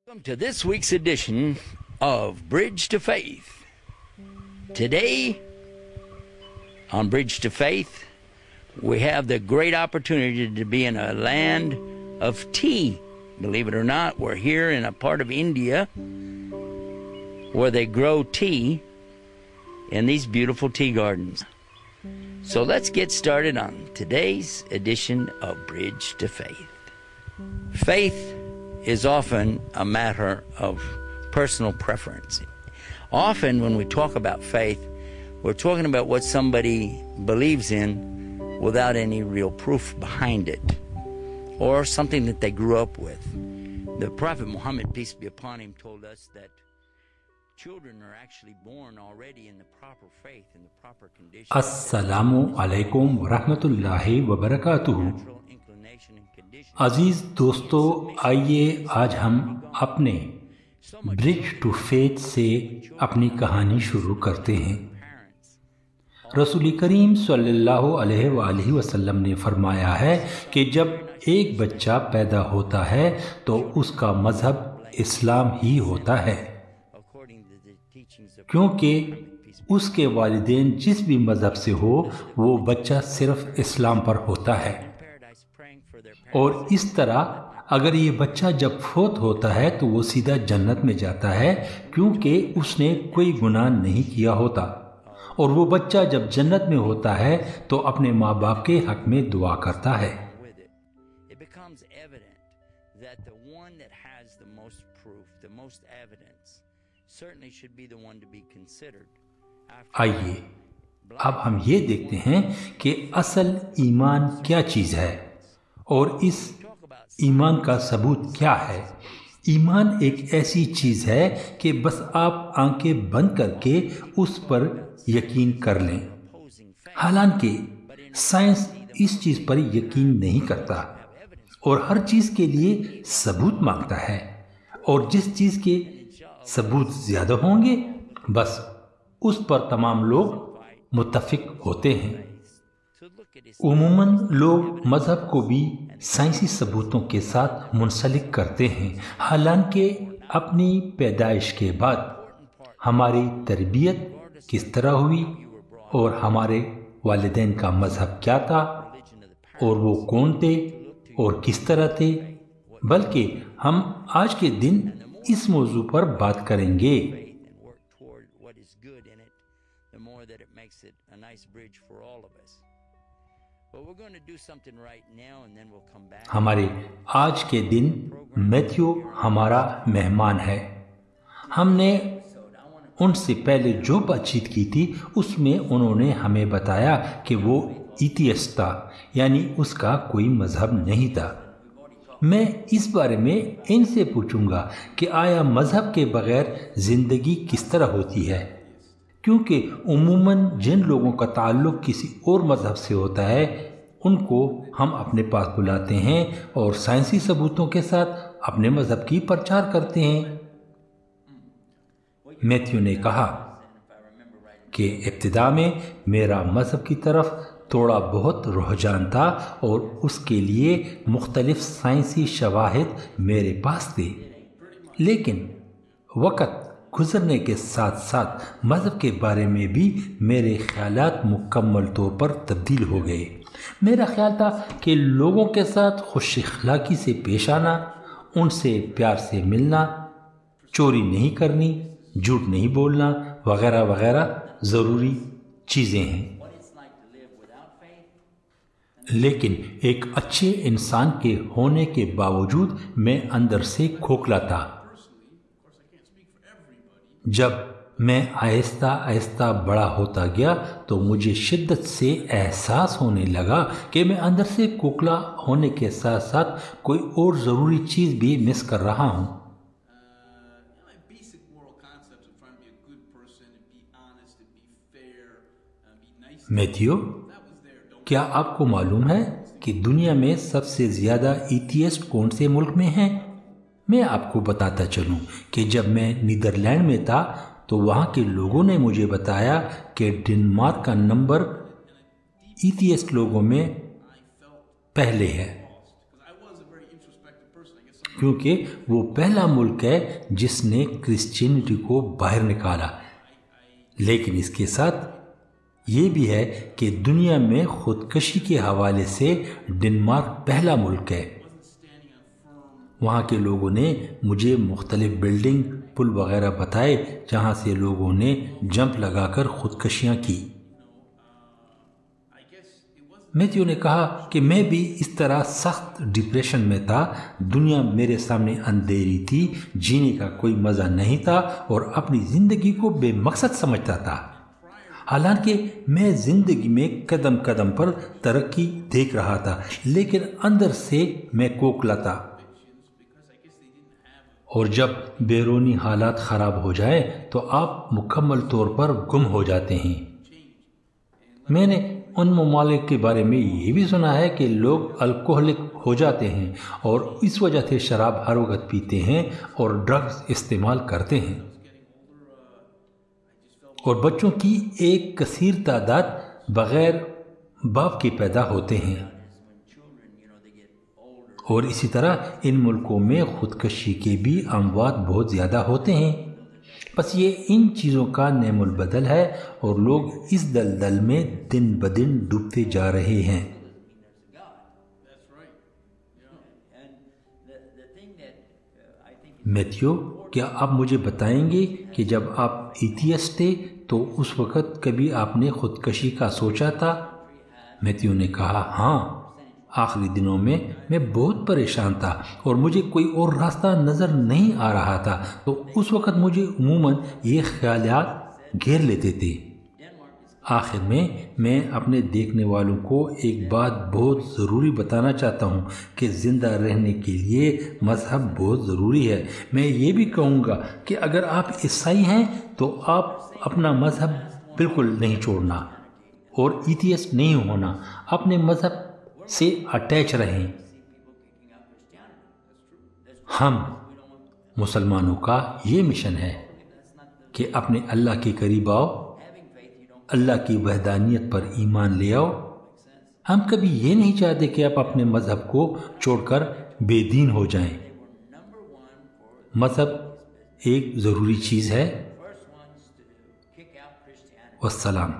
Welcome to this week's edition of Bridge to Faith. Today, on Bridge to Faith, we have the great opportunity to be in a land of tea. Believe it or not, we're here in a part of India where they grow tea in these beautiful tea gardens. So let's get started on today's edition of Bridge to Faith. Faith is often a matter of personal preference. Often when we talk about faith, we're talking about what somebody believes in without any real proof behind it, or something that they grew up with. The Prophet Muhammad, peace be upon him, told us that children are actually born already in the proper faith, in the proper condition. Assalamu alaikum wa rahmatullahi wa barakatuhu. عزیز دوستو، آئیے آج ہم اپنے bridge to faith سے اپنی کہانی شروع کرتے ہیں۔ رسول کریم صلی اللہ علیہ وآلہ وسلم نے فرمایا ہے کہ جب ایک بچہ پیدا ہوتا ہے تو اس کا مذہب اسلام ہی ہوتا ہے، کیونکہ اس کے والدین جس بھی مذہب سے ہو وہ بچہ صرف اسلام پر ہوتا ہے۔ اور اس طرح اگر یہ بچہ جب فوت ہوتا ہے تو وہ سیدھا جنت میں جاتا ہے، کیونکہ اس نے کوئی گناہ نہیں کیا ہوتا۔ اور وہ بچہ جب جنت میں ہوتا ہے تو اپنے ماں باپ کے حق میں دعا کرتا ہے۔ آئیے اب ہم یہ دیکھتے ہیں کہ اصل ایمان کیا چیز ہے اور اس ایمان کا ثبوت کیا ہے۔ ایمان ایک ایسی چیز ہے کہ بس آپ آنکھیں بند کر کے اس پر یقین کر لیں، حالانکہ سائنس اس چیز پر یقین نہیں کرتا اور ہر چیز کے لیے ثبوت مانگتا ہے، اور جس چیز کے ثبوت زیادہ ہوں گے بس اس پر تمام لوگ متفق ہوتے ہیں۔ عموماً لوگ مذہب کو بھی سائنسی ثبوتوں کے ساتھ منسلک کرتے ہیں، حالانکہ اپنی پیدائش کے بعد ہماری تربیت کس طرح ہوئی اور ہمارے والدین کا مذہب کیا تھا اور وہ کون تھے اور کس طرح تھے، بلکہ ہم آج کے دن اس موضوع پر بات کریں گے۔ ہمارے آج کے دن میتھیو ہمارا مہمان ہے۔ ہم نے ان سے پہلے جو بات چیت کی تھی اس میں انہوں نے ہمیں بتایا کہ وہ ایتھیسٹ تھا، یعنی اس کا کوئی مذہب نہیں تھا۔ میں اس بارے میں ان سے پوچھوں گا کہ آیا مذہب کے بغیر زندگی کس طرح ہوتی ہے، کیونکہ عموماً جن لوگوں کا تعلق کسی اور مذہب سے ہوتا ہے ان کو ہم اپنے پاس بلاتے ہیں اور سائنسی ثبوتوں کے ساتھ اپنے مذہب کی پرچار کرتے ہیں۔ میتھیو نے کہا کہ ابتدا میں میرا مذہب کی طرف تھوڑا بہت رجحان تھا اور اس کے لیے مختلف سائنسی شواہد میرے پاس تھے، لیکن وقت گزرنے کے ساتھ ساتھ مذہب کے بارے میں بھی میرے خیالات مکمل طور پر تبدیل ہو گئے۔ میرا خیال تھا کہ لوگوں کے ساتھ خوش اخلاقی سے پیش آنا، ان سے پیار سے ملنا، چوری نہیں کرنی، جھوٹ نہیں بولنا وغیرہ وغیرہ ضروری چیزیں ہیں، لیکن ایک اچھے انسان کے ہونے کے باوجود میں اندر سے کھوکھلا تھا۔ جب میں آہستہ آہستہ بڑا ہوتا گیا تو مجھے شدت سے احساس ہونے لگا کہ میں اندر سے کھوکھلا ہونے کے ساتھ ساتھ کوئی اور ضروری چیز بھی مس کر رہا ہوں۔ میتھیو، کیا آپ کو معلوم ہے کہ دنیا میں سب سے زیادہ ایتھیسٹ کون سے ملک میں ہیں؟ میں آپ کو بتاتا چلوں کہ جب میں نیدرلینڈ میں تھا تو وہاں کے لوگوں نے مجھے بتایا کہ ڈنمارک کا نمبر ایتھیسٹ لوگوں میں پہلے ہے۔ کیونکہ وہ پہلا ملک ہے جس نے کرسچینٹی کو باہر نکالا۔ لیکن اس کے ساتھ یہ بھی ہے کہ دنیا میں خودکشی کے حوالے سے ڈنمارک پہلا ملک ہے۔ وہاں کے لوگوں نے مجھے مختلف بلڈنگ، پل وغیرہ بتائے جہاں سے لوگوں نے جمپ لگا کر خودکشیاں کی۔ میتھیو نے کہا کہ میں بھی اس طرح سخت ڈپریشن میں تھا، دنیا میرے سامنے اندھیری تھی، جینے کا کوئی مزہ نہیں تھا اور اپنی زندگی کو بے مقصد سمجھتا تھا۔ حالانکہ میں زندگی میں قدم قدم پر ترقی دیکھ رہا تھا، لیکن اندر سے میں کوکھلا تھا، اور جب بیرونی حالات خراب ہو جائیں تو آپ مکمل طور پر گم ہو جاتے ہیں۔ میں نے ان ممالک کے بارے میں یہ بھی سنا ہے کہ لوگ الکوہلک ہو جاتے ہیں اور اس وجہ سے شراب ہر وقت پیتے ہیں اور ڈرگز استعمال کرتے ہیں، اور بچوں کی ایک کثیر تعداد بغیر باپ کے پیدا ہوتے ہیں، اور اسی طرح ان ملکوں میں خودکشی کے بھی اموات بہت زیادہ ہوتے ہیں۔ بس یہ ان چیزوں کا نعم البدل ہے اور لوگ اس دلدل میں دن بدن ڈوبتے جا رہے ہیں۔ میتھیو، کیا آپ مجھے بتائیں گے کہ جب آپ ایتھیسٹ تھے تو اس وقت کبھی آپ نے خودکشی کا سوچا تھا؟ میتھیو نے کہا، ہاں، آخری دنوں میں بہت پریشان تھا اور مجھے کوئی اور راستہ نظر نہیں آ رہا تھا، تو اس وقت مجھے عموماً یہ خیالات گھیر لیتے تھے۔ آخر میں اپنے دیکھنے والوں کو ایک بات بہت ضروری بتانا چاہتا ہوں کہ زندہ رہنے کے لیے مذہب بہت ضروری ہے۔ میں یہ بھی کہوں گا کہ اگر آپ عیسائی ہیں تو آپ اپنا مذہب بالکل نہیں چھوڑنا اور ایتھیسٹ نہیں ہونا، اپنے مذہب سے اٹیچ رہیں۔ ہم مسلمانوں کا یہ مشن ہے کہ اپنے اللہ کے قریب آؤ، اللہ کی وحدانیت پر ایمان لے آؤ۔ ہم کبھی یہ نہیں چاہتے کہ آپ اپنے مذہب کو چھوڑ کر بے دین ہو جائیں۔ مذہب ایک ضروری چیز ہے۔ والسلام۔